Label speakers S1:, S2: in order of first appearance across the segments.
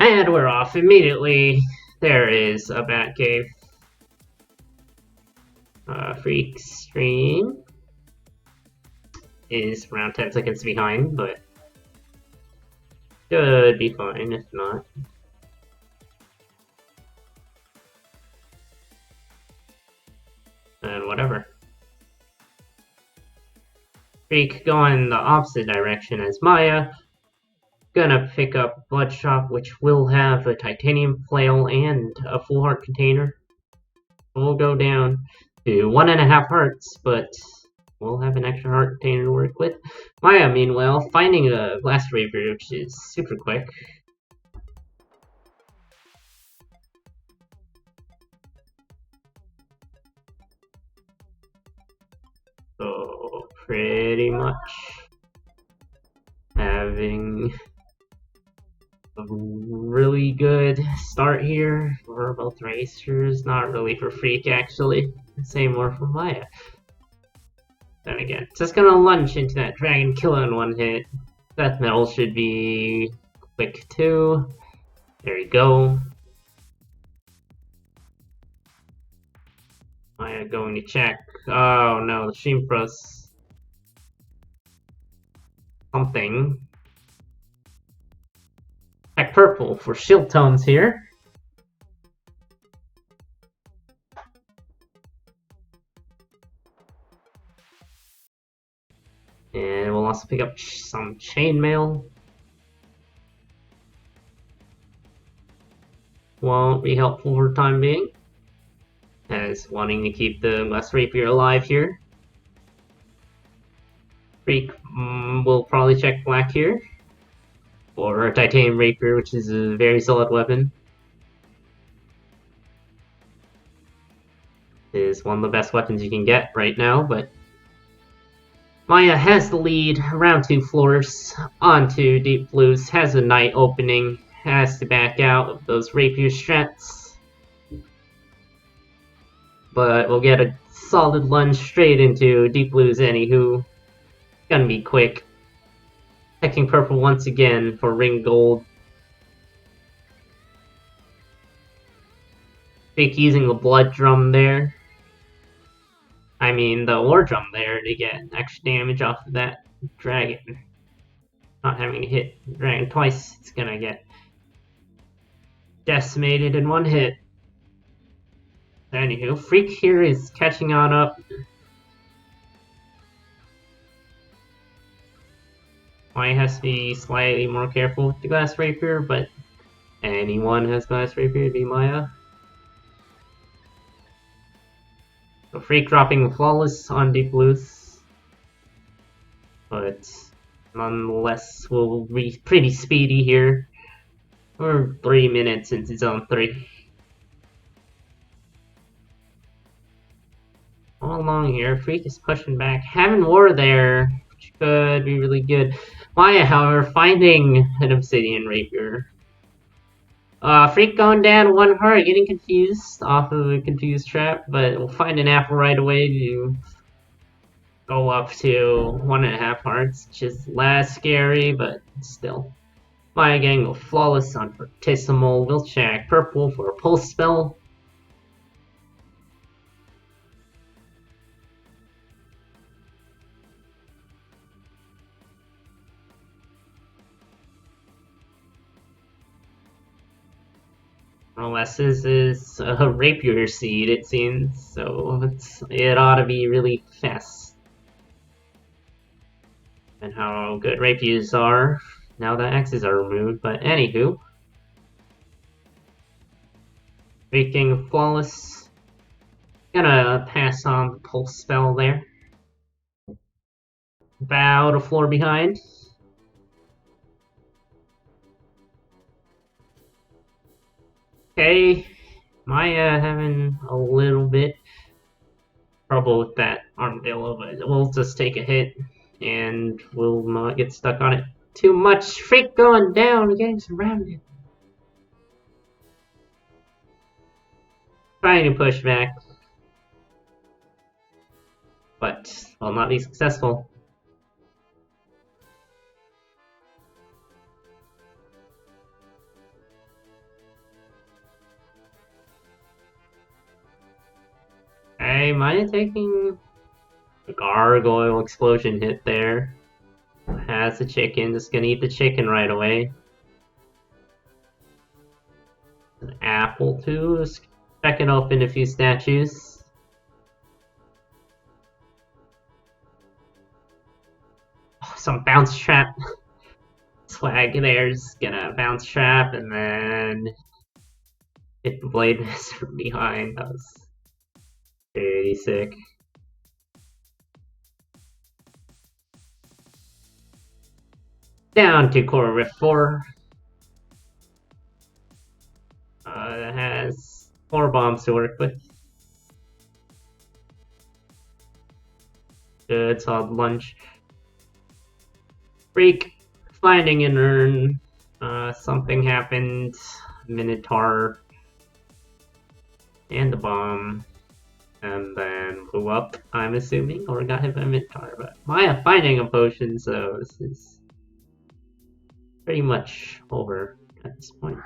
S1: And we're off immediately. There is a bat cave. Freak stream is around 10 seconds behind, but should be fine if not. And whatever. Freak going the opposite direction as Maya. Gonna pick up Bloodshot, which will have a titanium flail and a full heart container. We'll go down to 1.5 hearts, but we'll have an extra heart container to work with. Maya, meanwhile, finding a glass rapier, which is super quick. So, pretty much having a really good start here for both racers. Not really for Freak, actually. Say more for Maya. Then again, just gonna lunge into that Dragon Killer in one hit. Death Metal should be quick too. There you go. Maya going to check. Oh no, the Shimpra's something. Check purple for shield tones here. And we'll also pick up some chainmail. Won't be helpful for the time being, as wanting to keep the Glass Rapier alive here. Freak will probably check black here for a Titanium Rapier, which is a very solid weapon. It is one of the best weapons you can get right now, but Maya has the lead around 2 floors onto Deep Blues, has a night opening, has to back out of those rapier strats. But we'll get a solid lunge straight into Deep Blues anywho. Gonna be quick. Checking purple once again for ring gold. Fake using the blood drum there. I mean the war drum there to get extra damage off of that dragon. Not having to hit the dragon twice, it's gonna get decimated in one hit. Anywho, Freak here is catching on up. Maya has to be slightly more careful with the Glass Rapier, but anyone has Glass Rapier to be Maya. So Freak dropping Flawless on Deep Blues, but nonetheless will be pretty speedy here. We're 3 minutes into Zone 3. All along here, Freak is pushing back. Having War there, which could be really good. Maya, however, finding an Obsidian Rapier. Freak going down 1 heart, getting confused off of a confused trap, but we'll find an apple right away to go up to 1.5 hearts, which is less scary, but still. Maya getting a Flawless on Fortissimo. We'll check purple for a Pulse Spell. Unless this is a rapier seed, it seems, so it ought to be really fast. And how good rapiers are now that X's are removed, but anywho. Freaking Flawless. Gonna pass on the Pulse Spell there. Bow to floor behind. Okay, Maya having a little bit trouble with that armadillo, but we'll just take a hit and we'll not get stuck on it too much. Freak going down, getting surrounded. Trying to push back, but will not be successful. Okay, Maya taking a gargoyle explosion hit there. Has the chicken, just gonna eat the chicken right away. An apple too, is cracking open a few statues. Oh, some bounce trap. Swag there's gonna bounce trap and then hit the blade from behind. That was pretty sick. Down to Core Rift 4. That has 4 bombs to work with. Good, solid lunge. Freak, finding an urn. Something happened. Minotaur. And the bomb. And then blew up, I'm assuming, or got hit by Minotaur. But Maya finding a potion, so this is pretty much over at this point.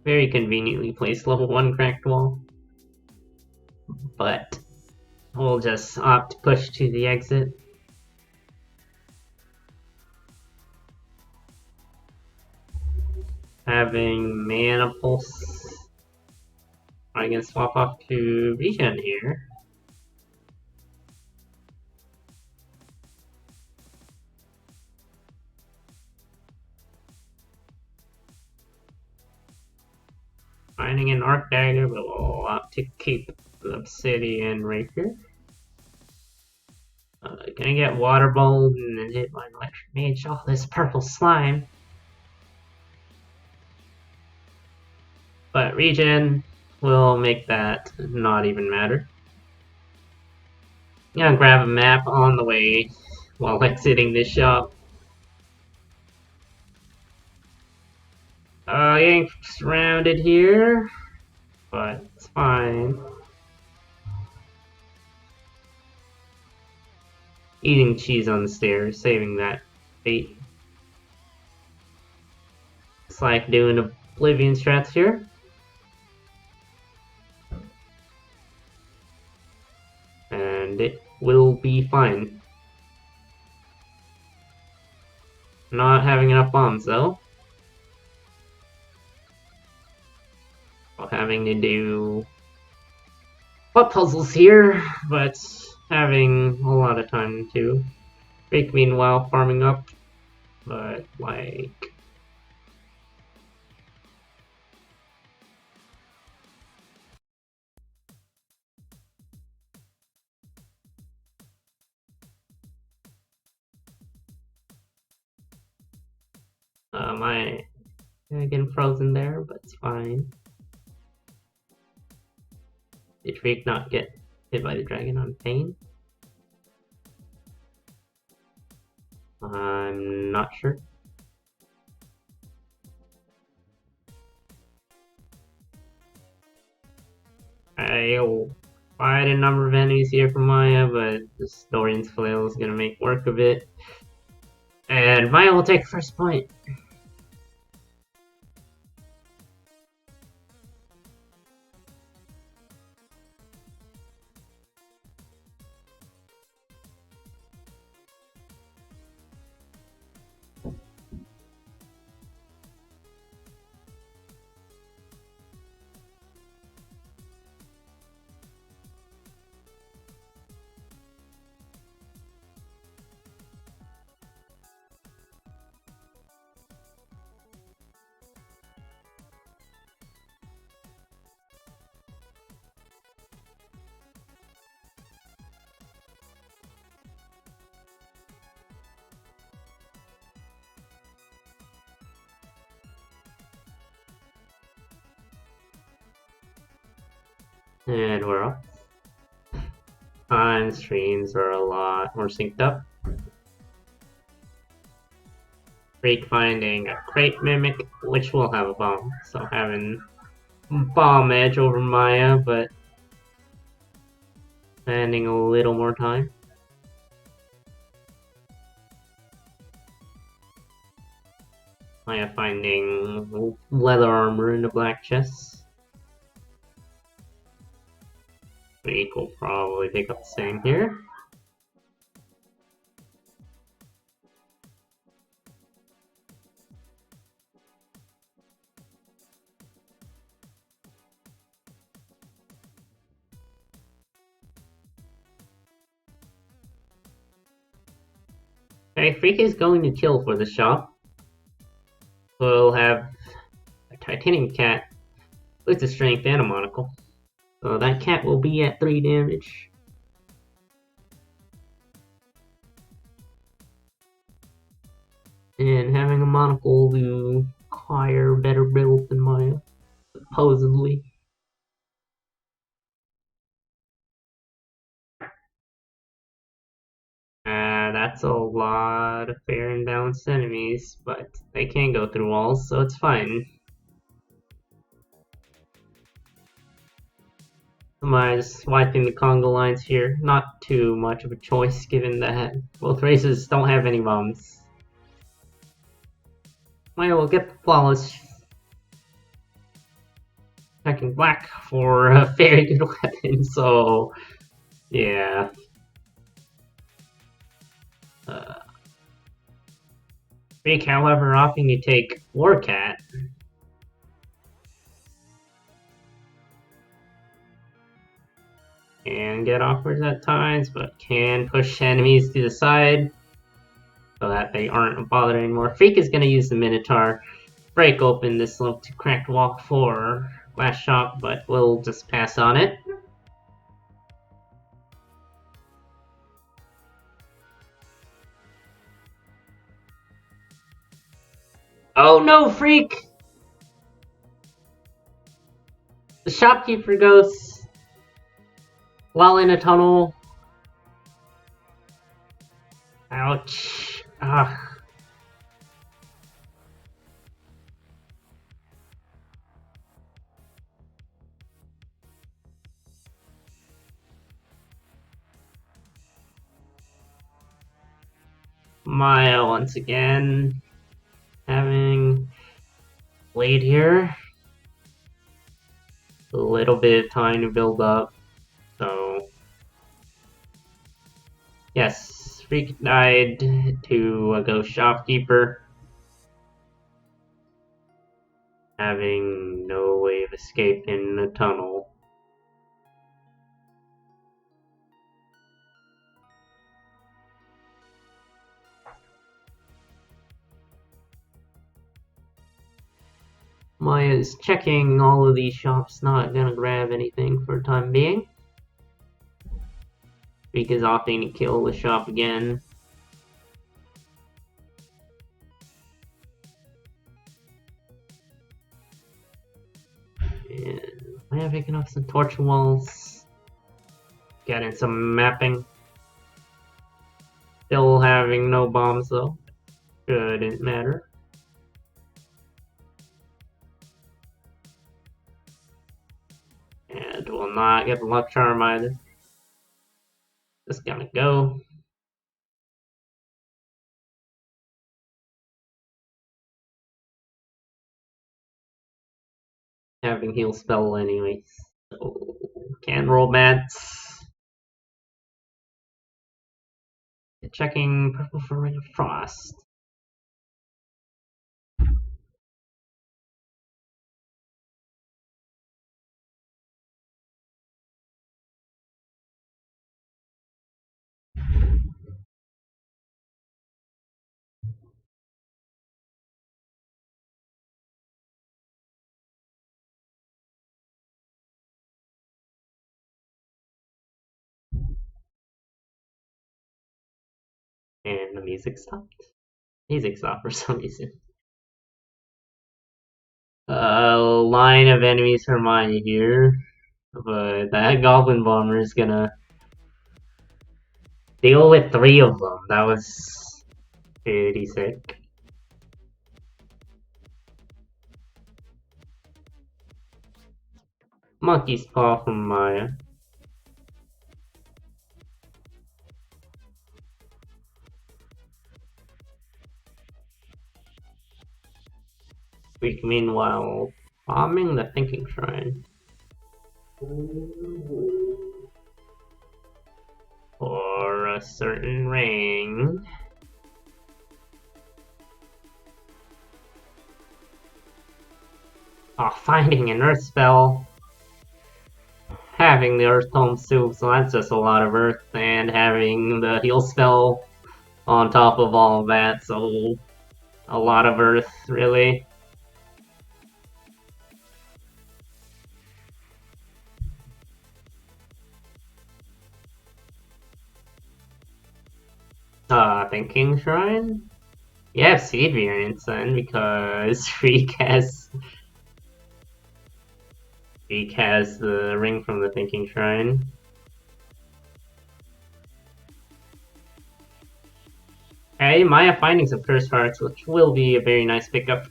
S1: Very conveniently placed level 1 cracked wall. But we'll just opt to push to the exit. Having mana pulse. I can swap off to regen here. Finding an arc dagger, but we'll opt to keep the obsidian rapier. Gonna get water bulb and then hit my electric mage. Oh, this purple slime. But regen will make that not even matter. I'm gonna grab a map on the way while exiting this shop. Getting surrounded here, but it's fine. Eating cheese on the stairs, saving that bait. It's like doing Oblivion strats here. And it will be fine. Not having enough bombs though. While having to do what puzzles here, but having a lot of time to. Drake meanwhile farming up, but like my getting frozen there, but it's fine. Did Drake not get hit by the dragon on pain? I'm not sure. I'll fight a number of enemies here for Maya, but the Dorian's Flail is gonna make work of it. And Maya will take first point. And we're off. Time streams are a lot more synced up. Freak finding a crate mimic, which will have a bomb. So having bomb edge over Maya, but spending a little more time. Maya finding leather armor in the black chest. Freak will probably pick up the same here. Okay, Freak is going to kill for the shop. We'll have a titanium cat with a strength and a monocle. So that cat will be at 3 damage. And having a monocle will acquire better build than Maya, supposedly. That's a lot of fair and balanced enemies, but they can go through walls, so it's fine. Maya's wiping the Congo lines here. Not too much of a choice given that both races don't have any bombs. Maya will get the flawless. Checking black for a very good weapon, so yeah. Freak, however, opting to take Warcat. Can get awkward at times, but can push enemies to the side so that they aren't bothered anymore. Freak is going to use the Minotaur, break open this little to cracked wall for last shot, but we'll just pass on it. Oh no, Freak! The shopkeeper goes while in a tunnel. Ouch. Ugh. Maya once again having Blade here. A little bit of time to build up, so yes, Freak died to a ghost shopkeeper, having no way of escape in the tunnel. Maya's checking all of these shops, not gonna grab anything for the time being. Freak is opting to kill the shop again. And Maya picking up some torch walls. Getting some mapping. Still having no bombs though. Shouldn't matter. And will not get the luck charm either. Just gonna go. Having heal spell anyways. So can roll mats. Checking purple for Ring of Frost. And the music stopped. Music stopped for some reason. A line of enemies for Maya here. But that Goblin Bomber is gonna deal with 3 of them. That was pretty sick. Monkey's Paw from Maya. Freak meanwhile bombing the thinking shrine. For a certain ring. Oh, finding an earth spell. Having the earth tome soup, so that's just a lot of earth, and having the heal spell on top of all of that, so a lot of earth, really. Thinking Shrine? You have seed variants then, because Freak has the ring from the Thinking Shrine. Hey, Maya finding some cursed hearts, which will be a very nice pickup.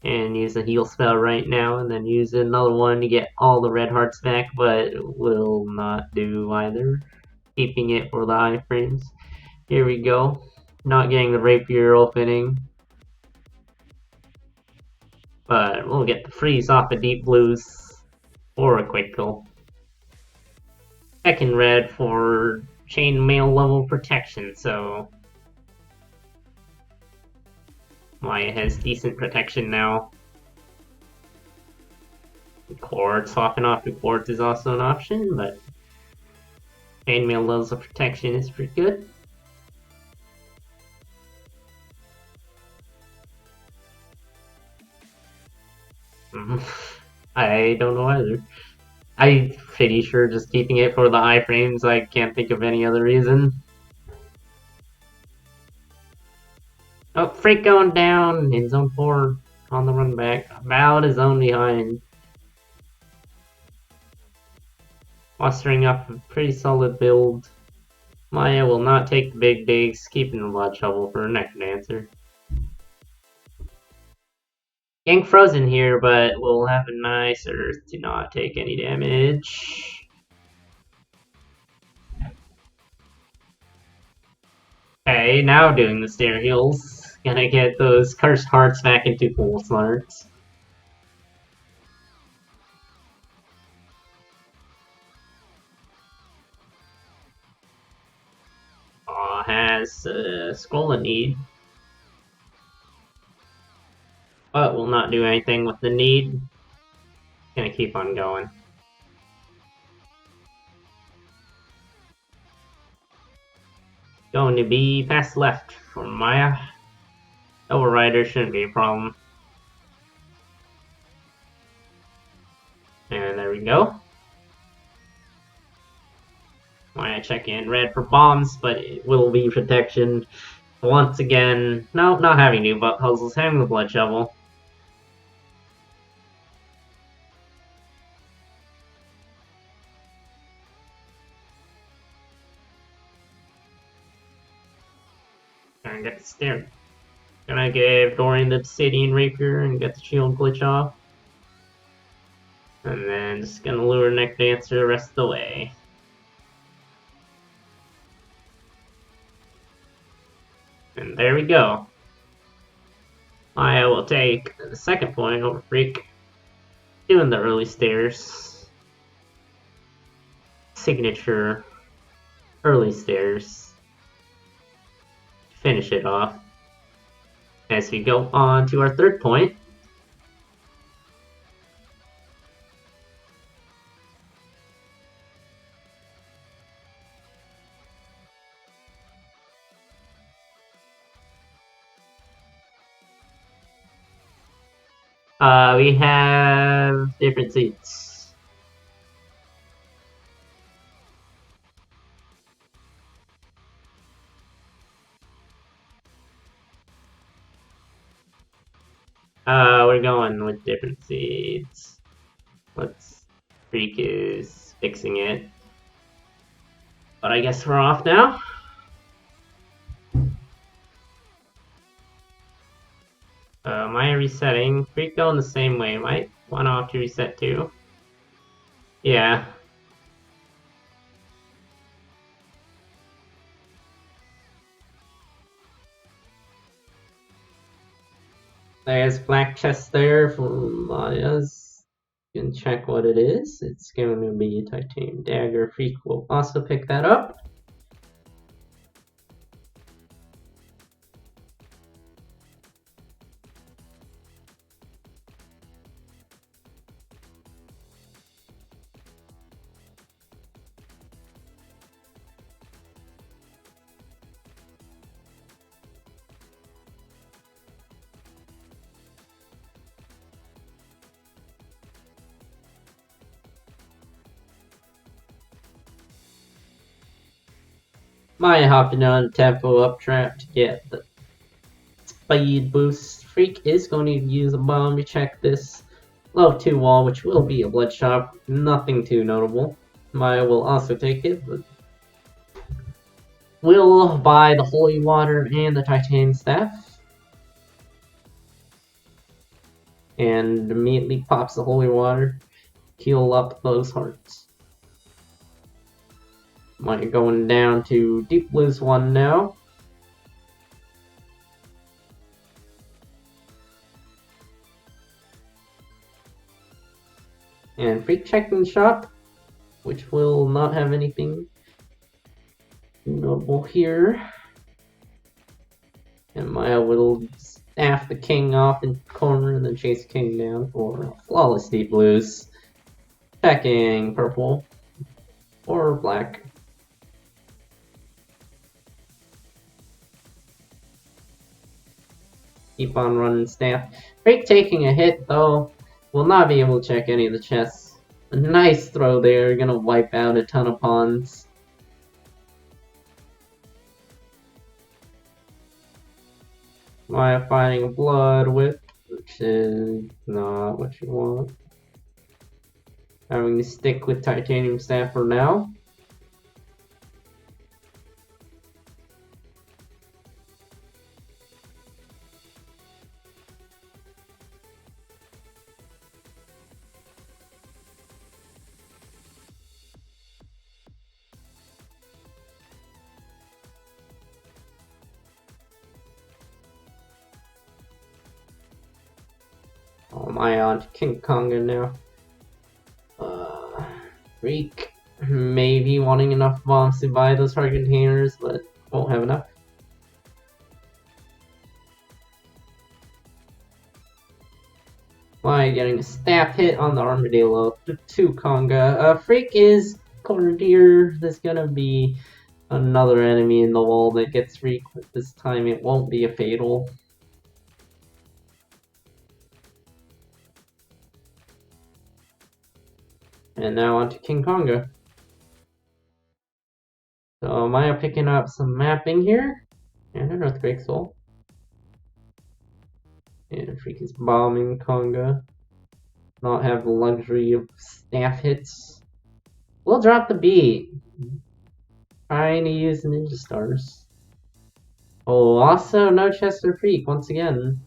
S1: And use a heal spell right now, and then use another one to get all the red hearts back, but will not do either. Keeping it for the iframes. Here we go. Not getting the rapier opening. But we'll get the freeze off of deep blues or a quick kill. Second red for chainmail level protection, so Maya has decent protection now. Quartz, swapping off to quartz is also an option, but chainmail levels of protection is pretty good. I don't know either. I'm pretty sure just keeping it for the iframes, I can't think of any other reason. Oh, Freak going down in zone 4 on the run back. About a zone behind. Mustering up a pretty solid build. Maya will not take the big digs, keeping the blood shovel for her next dancer. Getting frozen here, but we'll have a nice earth to not take any damage. Okay, now doing the stair heals. Gonna get those cursed hearts back into full smarts. Has Skull in need. But will not do anything with the need. Gonna keep on going. Going to be past left for Maya. Overrider shouldn't be a problem. And there we go. Maya check in red for bombs, but it will be protection. Once again, no, not having new butt puzzles, having the blood shovel. Gonna get the stair. Gonna give Dorian the obsidian rapier and get the shield glitch off. And then just gonna lure neck dancer the rest of the way. And there we go. Maya will take the second point over Freak. Doing the early stairs. Signature early stairs. Finish it off. As we go on to our third point. We have different seats. We're going with different seats. Freak is fixing it. But I guess we're off now. Maya resetting. Freak going the same way. Might want off to reset too. Yeah. There's black chest there for Maya's. You can check what it is. It's going to be a titanium dagger. Freak will also pick that up. Maya hopping on tempo up trap to get the speed boost. Freak is going to use a bomb to check this level 2 wall, which will be a bloodshot. Nothing too notable. Maya will also take it, but will buy the holy water and the titanium staff. And immediately pops the holy water. Heal up those hearts. Maya going down to deep blues 1 now. And Freak checking shop, which will not have anything notable here. And Maya will staff the king off in the corner and then chase the king down for flawless deep blues. Checking purple or black. Keep on running staff. Freak taking a hit though. Will not be able to check any of the chests. A nice throw there, gonna wipe out a ton of pawns. Maya finding a blood whip, which is not what you want. Having to stick with titanium staff for now. Oh, Maya on to King Konga now. Freak maybe wanting enough bombs to buy those hard containers, but won't have enough. Maya getting a staff hit on the armadillo to Konga. Freak is Cordier. There's gonna be another enemy in the wall that gets Freak, but this time it won't be a fatal. And now on to King Konga. So Maya picking up some mapping here. And an Earthquake Soul. And Freak is bombing Konga. Not have the luxury of staff hits. We'll drop the beat. Trying to use Ninja Stars. Oh, also no Chester Freak once again.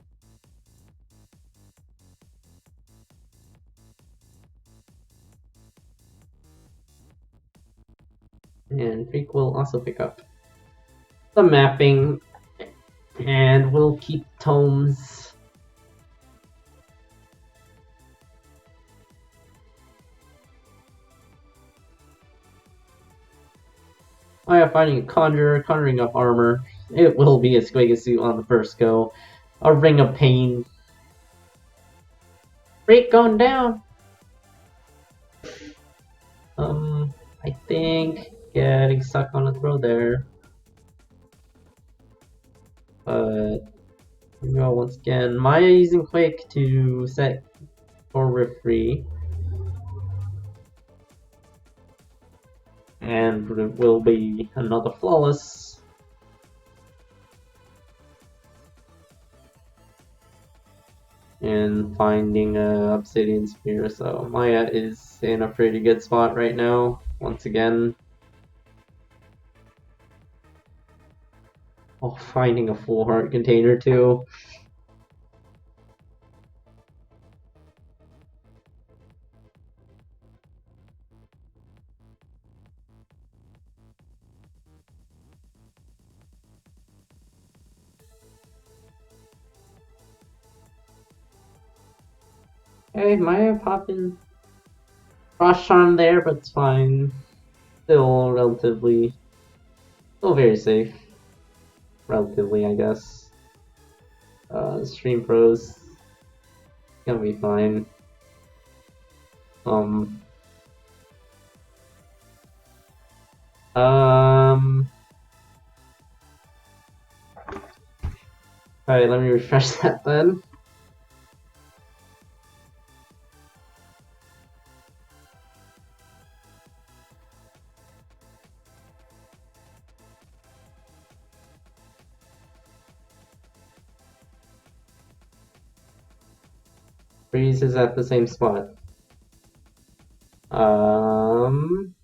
S1: And Freak will also pick up the mapping. And we'll keep tomes. I am finding a Conjurer, conjuring up armor. It will be a Squigga suit on the first go. A Ring of Pain. Freak going down. I think getting stuck on a throw there. But here we go once again. Maya using Quake to set for free. And it will be another flawless. And finding a obsidian spear, so Maya is in a pretty good spot right now, once again. Oh, finding a full heart container too. Okay, Maya popping Frost Charm there, but it's fine. Still relatively, still very safe. Relatively, I guess. Stream Pros, gonna be fine. Um, um, alright, let me refresh that then. Freeze is at the same spot. Um,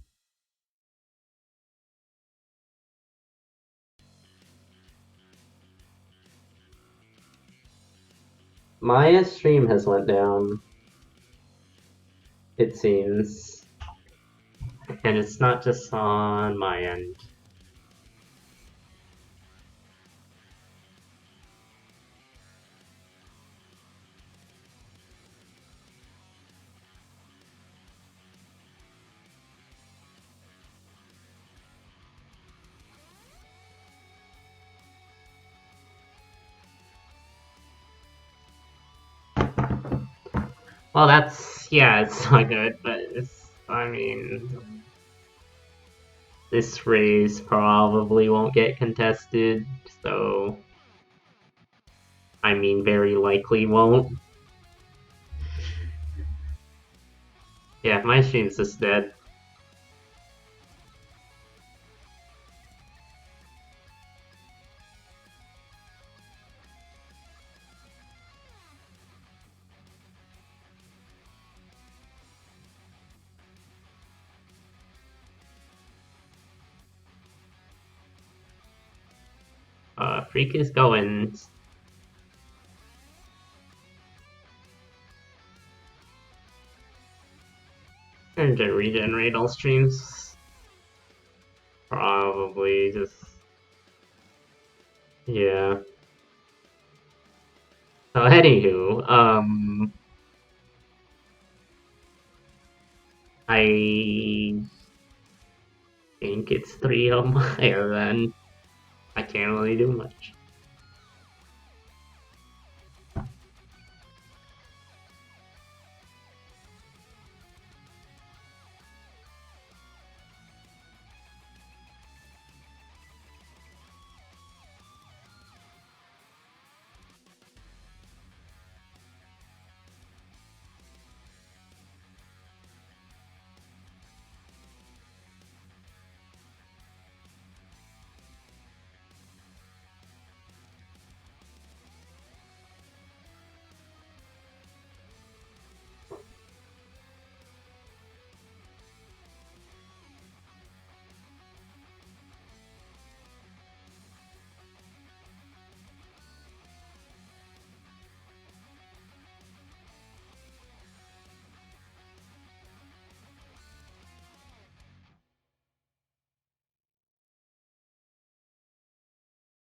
S1: Maya's stream has went down, it seems. And it's not just on my end. Well, that's, yeah, it's not good, but it's, I mean, this race probably won't get contested, so, I mean, very likely won't. Yeah, my stream's just dead. Freak is going. And to regenerate all streams. Probably just, yeah. So anywho, I think it's 3 on Maya then. I can't really do much.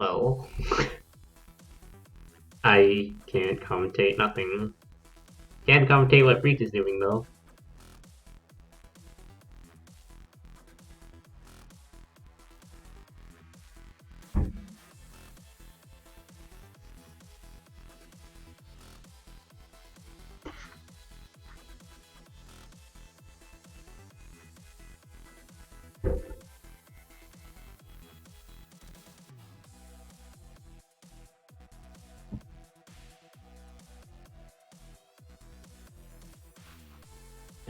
S1: Well, I can't commentate nothing. Can't commentate what Freak is doing though.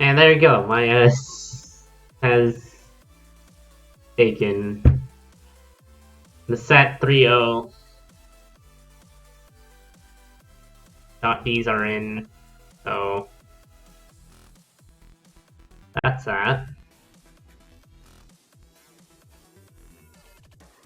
S1: And there you go, my has taken the set 3-0. Jockeys are in, so that's that.